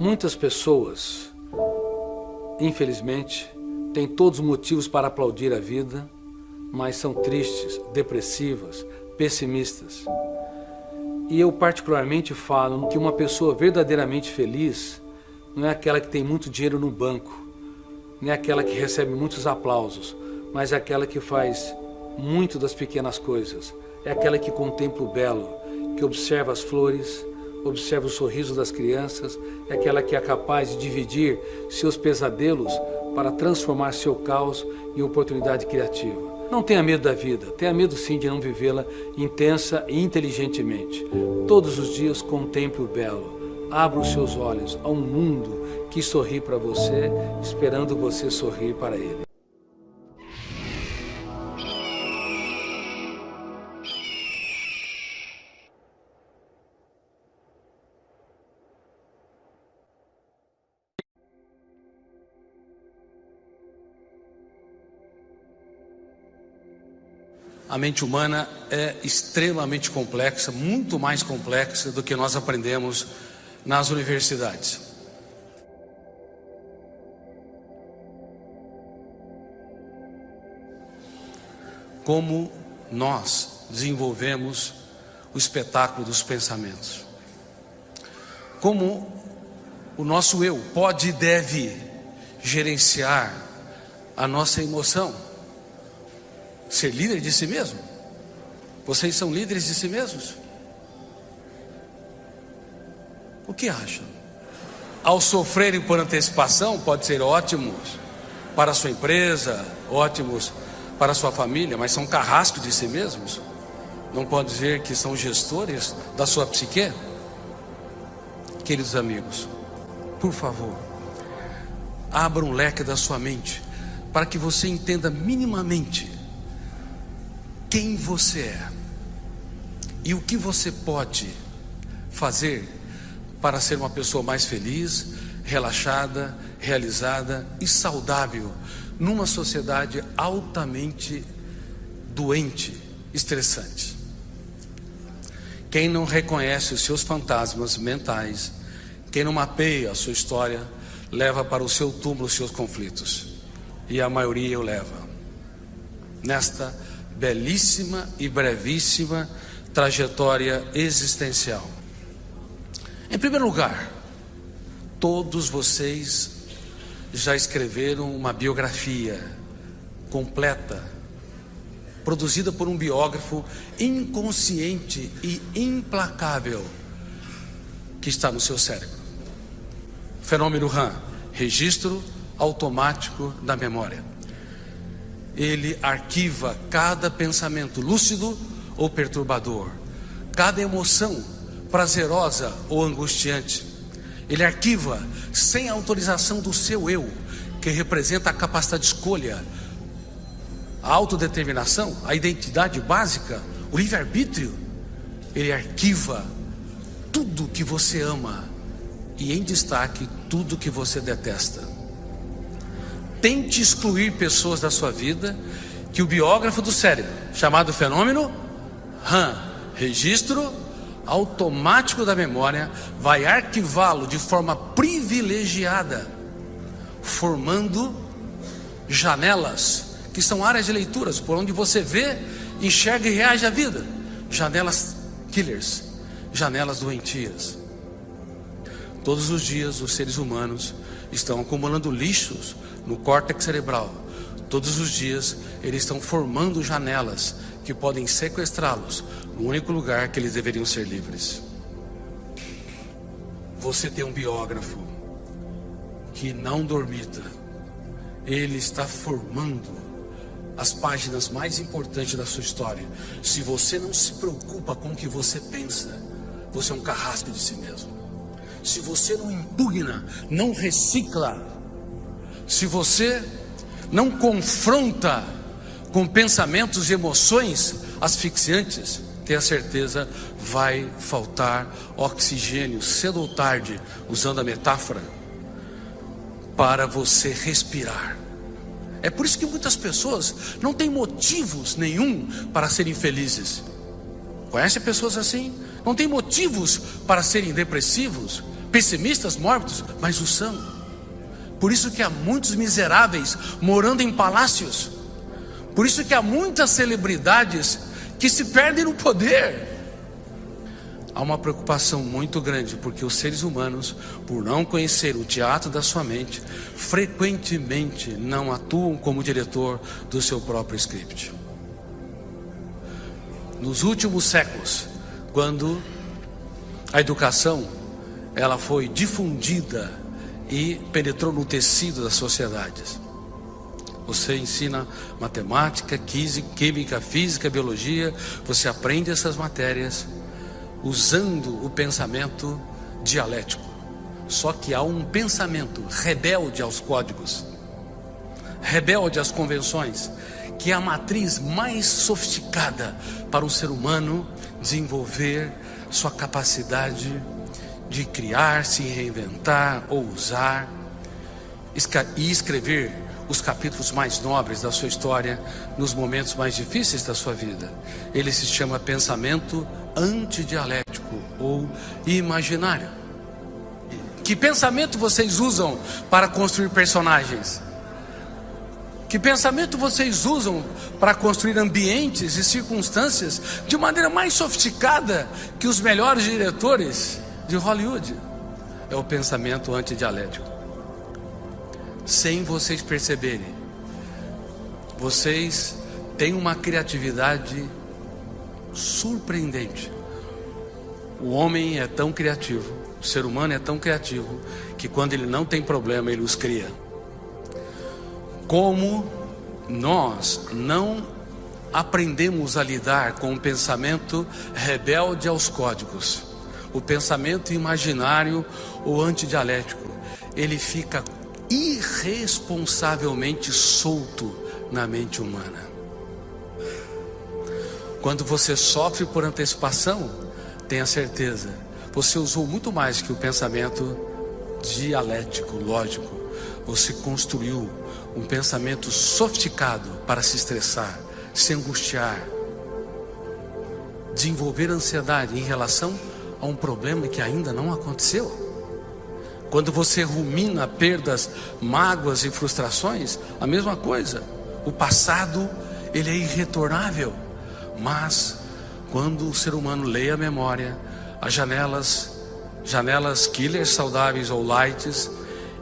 Muitas pessoas, infelizmente, têm todos os motivos para aplaudir a vida, mas são tristes, depressivas, pessimistas. E eu particularmente falo que uma pessoa verdadeiramente feliz não é aquela que tem muito dinheiro no banco, nem aquela que recebe muitos aplausos, mas é aquela que faz muito das pequenas coisas. É aquela que contempla o belo, que observa as flores, observa o sorriso das crianças, é aquela que é capaz de dividir seus pesadelos para transformar seu caos em oportunidade criativa. Não tenha medo da vida, tenha medo sim de não vivê-la intensa e inteligentemente. Todos os dias contemple o belo, abra os seus olhos a um mundo que sorri para você, esperando você sorrir para ele. A mente humana é extremamente complexa, muito mais complexa do que nós aprendemos nas universidades. Como nós desenvolvemos o espetáculo dos pensamentos? Como o nosso eu pode e deve gerenciar a nossa emoção? Ser líder de si mesmo? Vocês são líderes de si mesmos? O que acham? Ao sofrerem por antecipação, pode ser ótimos para a sua empresa, ótimos para a sua família, mas são carrascos de si mesmos? Não pode dizer que são gestores da sua psique? Queridos amigos, por favor, abra um leque da sua mente para que você entenda minimamente quem você é e o que você pode fazer para ser uma pessoa mais feliz, relaxada, realizada e saudável numa sociedade altamente doente, estressante. Quem não reconhece os seus fantasmas mentais, quem não mapeia a sua história, leva para o seu túmulo os seus conflitos, e a maioria o leva nesta belíssima e brevíssima trajetória existencial. Em primeiro lugar, todos vocês já escreveram uma biografia completa, produzida por um biógrafo inconsciente e implacável que está no seu cérebro. Fenômeno RAM, registro automático da memória. Ele arquiva cada pensamento lúcido ou perturbador, cada emoção prazerosa ou angustiante. Ele arquiva sem autorização do seu eu, que representa a capacidade de escolha, a autodeterminação, a identidade básica, o livre-arbítrio. Ele arquiva tudo que você ama e, em destaque, tudo que você detesta. Tente excluir pessoas da sua vida que o biógrafo do cérebro, chamado fenômeno RAM, registro automático da memória, vai arquivá-lo de forma privilegiada, formando janelas, que são áreas de leituras, por onde você vê, enxerga e reage à vida. Janelas killers, janelas doentias. Todos os dias os seres humanos estão acumulando lixos no córtex cerebral. Todos os dias eles estão formando janelas que podem sequestrá-los no único lugar que eles deveriam ser livres. Você tem um biógrafo que não dormita. Ele está formando as páginas mais importantes da sua história. Se você não se preocupa com o que você pensa, você é um carrasco de si mesmo. Se você não impugna, não recicla, se você não confronta com pensamentos e emoções asfixiantes, tenha certeza, vai faltar oxigênio cedo ou tarde, usando a metáfora, para você respirar. É por isso que muitas pessoas não têm motivos nenhum para serem felizes. Conhece pessoas assim? Não tem motivos para serem depressivos, pessimistas, mórbidos, mas o são. Por isso que há muitos miseráveis morando em palácios. Por isso que há muitas celebridades que se perdem no poder. Há uma preocupação muito grande, porque os seres humanos, por não conhecer o teatro da sua mente, frequentemente não atuam como diretor do seu próprio script. Nos últimos séculos, quando a educação ela foi difundida e penetrou no tecido das sociedades, você ensina matemática, química, física, biologia, você aprende essas matérias usando o pensamento dialético. Só que há um pensamento rebelde aos códigos, rebelde às convenções, que é a matriz mais sofisticada para um ser humano desenvolver sua capacidade de criar, se reinventar, ousar e escrever os capítulos mais nobres da sua história nos momentos mais difíceis da sua vida. Ele se chama pensamento antidialético ou imaginário. Que pensamento vocês usam para construir personagens? Que pensamento vocês usam para construir ambientes e circunstâncias de maneira mais sofisticada que os melhores diretores de Hollywood? É o pensamento antidialético. Sem vocês perceberem, vocês têm uma criatividade surpreendente. O homem é tão criativo, o ser humano é tão criativo, que quando ele não tem problema, ele os cria. Como nós não aprendemos a lidar com o pensamento rebelde aos códigos, o pensamento imaginário ou antidialético, ele fica irresponsavelmente solto na mente humana. Quando você sofre por antecipação, tenha certeza, você usou muito mais que o pensamento dialético, lógico. Você construiu um pensamento sofisticado para se estressar, se angustiar, desenvolver ansiedade em relação a um problema que ainda não aconteceu. Quando você rumina perdas, mágoas e frustrações, a mesma coisa. O passado, ele é irretornável. Mas, quando o ser humano lê a memória, as janelas killers saudáveis ou lights,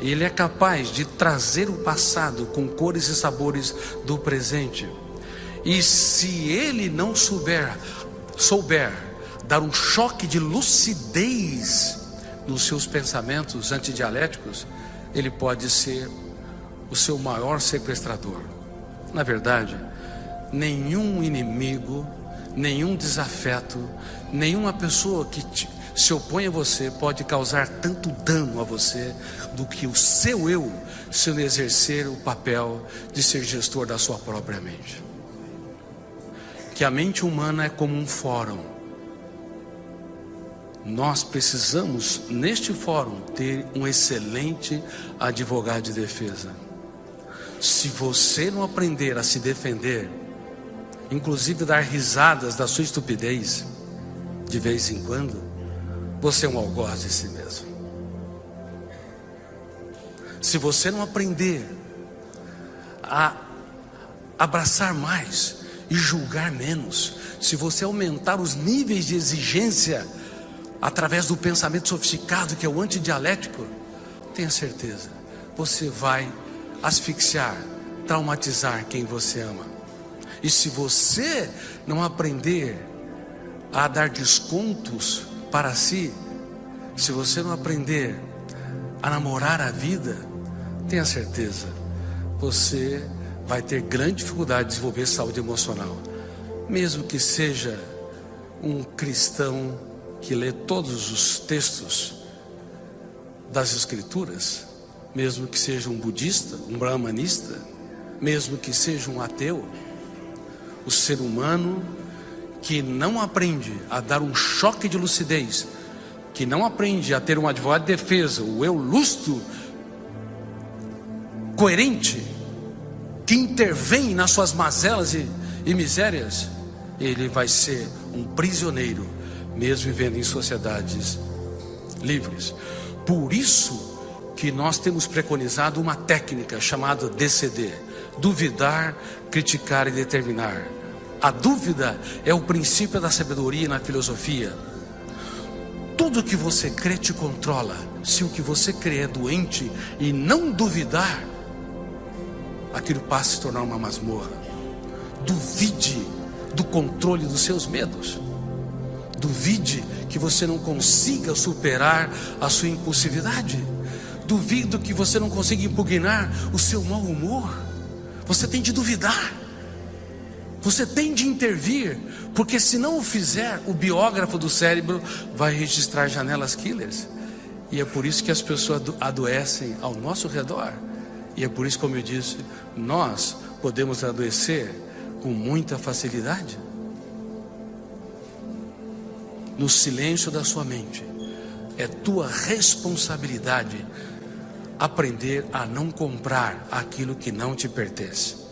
ele é capaz de trazer o passado com cores e sabores do presente. E se ele não souber dar um choque de lucidez nos seus pensamentos antidialéticos, ele pode ser o seu maior sequestrador. Na verdade, nenhum inimigo, nenhum desafeto, nenhuma pessoa que se opõe a você pode causar tanto dano a você do que o seu eu, se ele exercer o papel de ser gestor da sua própria mente. Que a mente humana é como um fórum. Nós precisamos, neste fórum, ter um excelente advogado de defesa. Se você não aprender a se defender, inclusive dar risadas da sua estupidez, de vez em quando, você é um algoz de si mesmo. Se você não aprender a abraçar mais e julgar menos, se você aumentar os níveis de exigência através do pensamento sofisticado que é o antidialético, tenha certeza, você vai asfixiar, traumatizar quem você ama. E se você não aprender a dar descontos para si, se você não aprender a namorar a vida, tenha certeza, você vai ter grande dificuldade de desenvolver saúde emocional. Mesmo que seja um cristão que lê todos os textos das escrituras, mesmo que seja um budista, um brahmanista, mesmo que seja um ateu, o ser humano que não aprende a dar um choque de lucidez, que não aprende a ter um advogado de defesa, o eu lúcido, coerente, que intervém nas suas mazelas e misérias, ele vai ser um prisioneiro, mesmo vivendo em sociedades livres. Por isso que nós temos preconizado uma técnica chamada DCD: duvidar, criticar e determinar. A dúvida é o princípio da sabedoria na filosofia. Tudo que você crê te controla. Se o que você crê é doente e não duvidar, aquilo passa a se tornar uma masmorra. Duvide do controle dos seus medos. Duvide que você não consiga superar a sua impulsividade. Duvido que você não consiga impugnar o seu mau humor. Você tem de duvidar. Você tem de intervir, porque se não o fizer, o biógrafo do cérebro vai registrar janelas killers. E é por isso que as pessoas adoecem ao nosso redor. E é por isso, como eu disse, nós podemos adoecer com muita facilidade. No silêncio da sua mente, é tua responsabilidade aprender a não comprar aquilo que não te pertence.